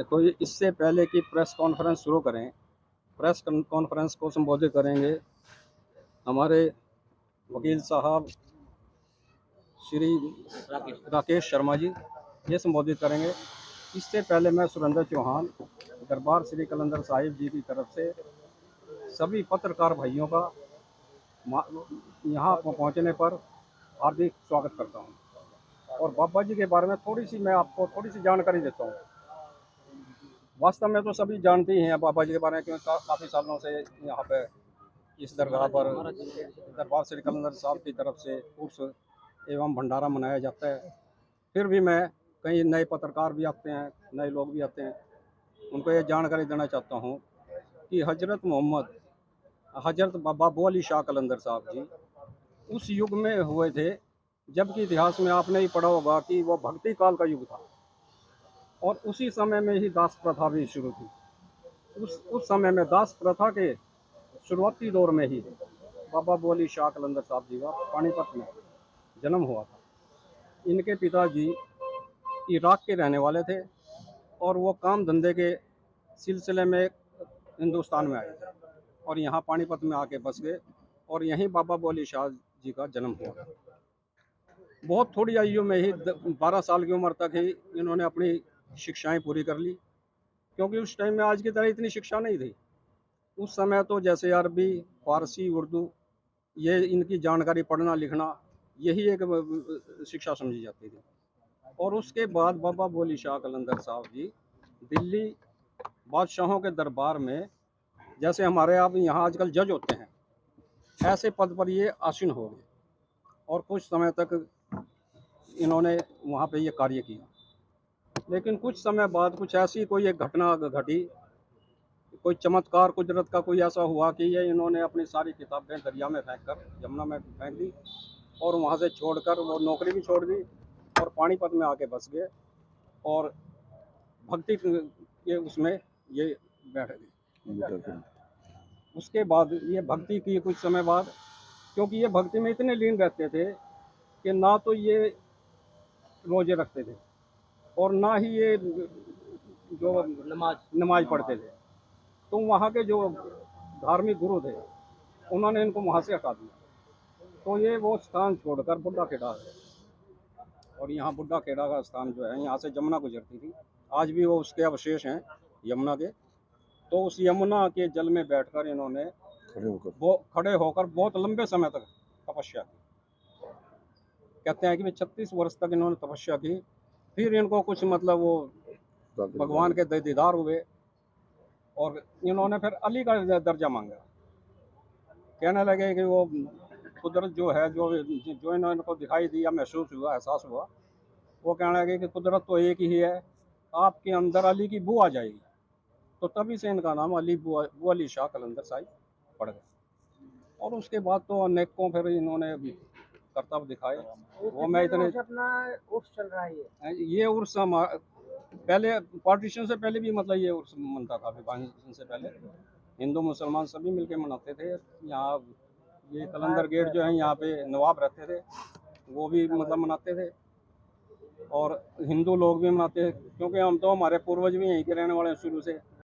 देखो, ये इससे पहले कि प्रेस कॉन्फ्रेंस शुरू करें, प्रेस कॉन्फ्रेंस को संबोधित करेंगे हमारे वकील साहब श्री राकेश शर्मा जी, ये संबोधित करेंगे। इससे पहले मैं सुरेंद्र चौहान दरबार श्री कलंदर साहिब जी की तरफ से सभी पत्रकार भाइयों का यहाँ पहुँचने पर हार्दिक स्वागत करता हूँ। और बाबा जी के बारे में मैं आपको थोड़ी सी जानकारी देता हूँ। वास्तव में तो सभी जानते ही हैं बाबा जी के बारे में, क्योंकि काफ़ी सालों से यहाँ पे इस दरगाह पर दरबार श्री कलंदर साहब की तरफ से उर्स एवं भंडारा मनाया जाता है। फिर भी मैं कई नए पत्रकार भी आते हैं, नए लोग भी आते हैं, उनको ये जानकारी देना चाहता हूँ कि हजरत बाबा बो अली शाह कलंदर साहब जी उस युग में हुए थे, जबकि इतिहास में आपने ही पढ़ा होगा कि वो भक्ति काल का युग था और उसी समय में ही दास प्रथा भी शुरू थी। उस समय में दास प्रथा के शुरुआती दौर में ही बाबा बो अली शाह कलंदर साहब जी का पानीपत में जन्म हुआ था। इनके पिताजी इराक के रहने वाले थे और वो काम धंधे के सिलसिले में हिंदुस्तान में आए थे और यहाँ पानीपत में आके बस गए और यहीं बाबा बो अली शाह जी का जन्म हुआ। बहुत थोड़ी आयु में ही 12 साल की उम्र तक ही इन्होंने अपनी शिक्षाएं पूरी कर ली, क्योंकि उस टाइम में आज की तरह इतनी शिक्षा नहीं थी। उस समय तो जैसे अरबी, फारसी, उर्दू, ये इनकी जानकारी, पढ़ना लिखना, यही एक शिक्षा समझी जाती थी। और उसके बाद बाबा बो अली शाह कलंदर साहब जी दिल्ली बादशाहों के दरबार में, जैसे हमारे आप यहाँ आजकल जज होते हैं, ऐसे पद पर ये आसीन हो गए और कुछ समय तक इन्होंने वहाँ पे ये कार्य किया। लेकिन कुछ समय बाद कुछ ऐसी कोई एक घटना घटी, कोई चमत्कार कुदरत का कोई ऐसा हुआ कि ये इन्होंने अपनी सारी किताबें दरिया में फेंक कर, यमुना में फेंक दी और वहाँ से छोड़कर वो नौकरी भी छोड़ दी और पानीपत में आके बस गए और भक्ति के उसमें ये बैठ गए। उसके बाद ये भक्ति की कुछ समय बाद, क्योंकि ये भक्ति में इतने लीन रहते थे कि ना तो ये रोजे रखते थे और ना ही ये जो नमाज पढ़ते थे। तो वहाँ के जो धार्मिक गुरु थे उन्होंने इनको वहाँ से हटा दिया। तो ये वो स्थान छोड़कर बुड्ढा खेड़ा है और यहाँ बुड्ढा खेड़ा का स्थान जो है, यहाँ से यमुना गुजरती थी, आज भी वो उसके अवशेष हैं यमुना के। तो उस यमुना के जल में बैठकर इन्होंने खड़े होकर बहुत लंबे समय तक तपस्या की। कहते हैं कि 36 वर्ष तक इन्होंने तपस्या की। फिर इनको कुछ मतलब वो भगवान के दीदार हुए और इन्होंने फिर अली का दर्जा मांगा। कहने लगे कि वो कुदरत जो है, जो इनको दिखाई दी या महसूस हुआ, एहसास हुआ, वो कहने लगे कि कुदरत तो एक ही है, आपके अंदर अली की बू आ जाएगी। तो तभी से इनका नाम बो अली शाह कलंदर साहिब पड़ गया। और उसके बाद तो अनेकों फिर इन्होंने करतब दिखाए। वो मैं इतने अपना उर्स चल रहा है, ये उर्स पहले पार्टीशन से पहले भी मतलब ये उर्स मनता था। विभाजन से पहले हिंदू मुसलमान सभी मिलके मनाते थे। यहाँ ये कलंदर गेट जो है, यहाँ पे नवाब रहते थे, वो भी मतलब मनाते थे और हिंदू लोग भी मनाते हैं, क्योंकि हम तो हमारे पूर्वज भी यहीं के रहने वाले हैं शुरू से।